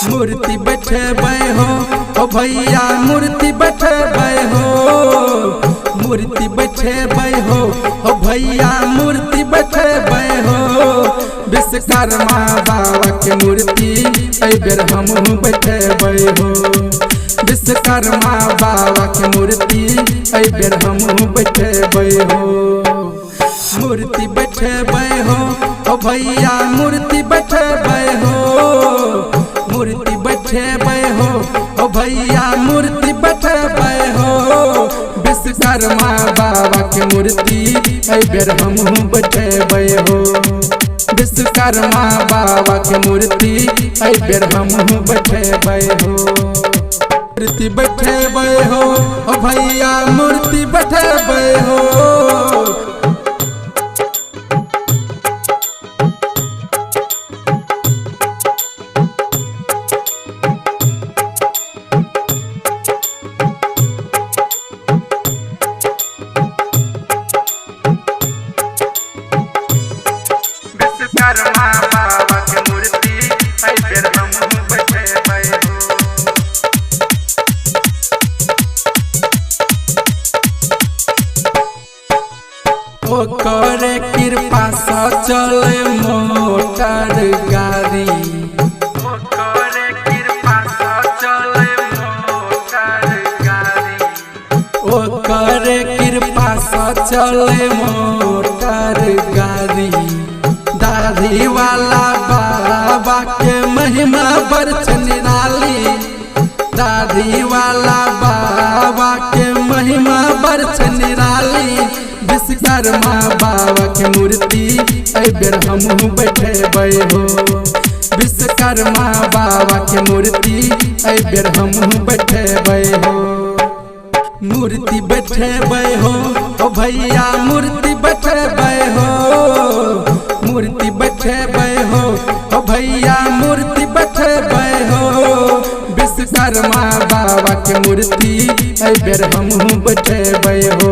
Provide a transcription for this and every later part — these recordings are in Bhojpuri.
मूर्ति बैठेबै हो ओ भैया मूर्ति बैठेबै हो, मूर्ति बैठेबै हो ओ भैया मूर्ति बैठेबै हो। विश्वकर्मा बाबा के मूर्ति एहि बेर हमहूँ बैठेबै हो, विश्वकर्मा बाबा के मूर्ति एहि बेर हमहूँ बैठेबै हो। मूर्ति बैठेबै हो ओ भैया मूर्ति बैठेबै हो, मूर्ति बैठेबै हो ओ भैया मूर्ति बैठेबै हो। विश्वकर्मा बाबा के मूर्ति एहि बेर हमहूँ बैठेबै हो, विश्वकर्मा बाबा के मूर्ति एहि बेर हमहूँ बैठेबै हो। मूर्ति बैठेबै हो ओ भैया मूर्ति बैठेबै हो, विश्वकर्मा बाबा के मूर्ति एहि बेर हमहूँ बैठेबै हो। ओकर कृपा सँ चले मोटर गाड़ी, ओकर कृपा सँ चले मोटर गाड़ी, ओकर कृपा सँ चले मोटर गाड़ी। दाढ़ी वाला बाबा के महिमा बड़ निराली, दाढ़ी वाला बाबा के महिमा बड़ निराली। विश्वकर्मा बाबा के मूर्ति एहि बेर हमहूँ बैठेबै हो, विश्वकर्मा बाबा के मूर्ति एहि बेर हमहूँ बैठेबै हो। मूर्ति बैठेबै हो ओ भैया मूर्ति बैठेबै हो, मूर्ति बैठेबै हो ओ भैया मूर्ति बैठेबै हो। विश्वकर्मा बाबा के मूर्ति एहि बेर हमहूँ बैठेबै हो,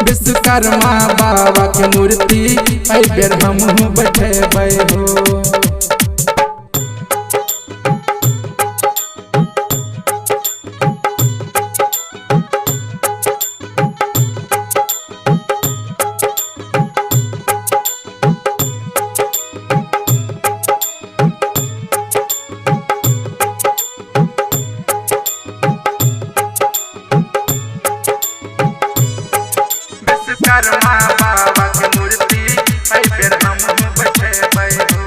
विश्वकर्मा बाबा के मूर्ति एहि बेर हमहूँ बैठेबै हो। विश्वकर्मा बाबा के मूर्ति एहि बेर हमहूँ बैठेबै हो।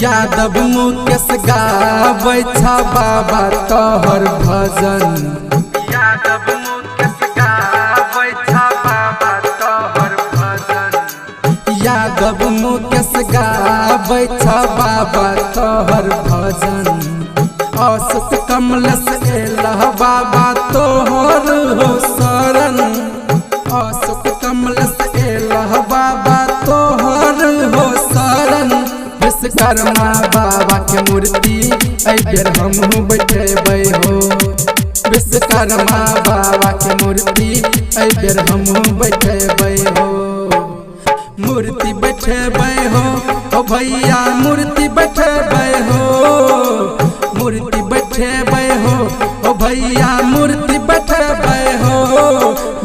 यादव मुकेश गाबै छ बाबा तोहर भजन, यादव मुकेश गाबै छ बाबा तोहर भजन, यादव मुकेश गाबै छ बाबा तोहर भजन। अशोक कमलेश एलह बाबा तोहर हो शरण, अशोक कमलेश एलह बाबा तोहर हो शरण। विश्वकर्मा बाबा के मूर्ति एहि बेर हमहूँ बैठेबै हो, विश्वकर्मा बाबा के मूर्ति एहि बेर हमहूँ बैठेबै हो। मूर्ति बैठेबै हो ओ भैया मूर्ति बैठेबै हो, मूर्ति बैठेबै हो ओ भैया मूर्ति बैठेबै हो।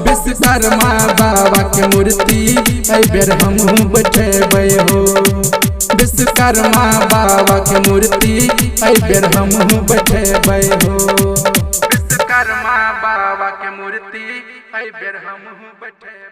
विश्वकर्मा बाबा के मूर्ति एहि बेर हमहूँ बैठेबै हो, विश्वकर्मा बाबा के मूर्ति एहि बेर हमहूँ बैठेबै हो, विश्वकर्मा बाबा के मूर्ति एहि बेर हमहूँ बैठेबै।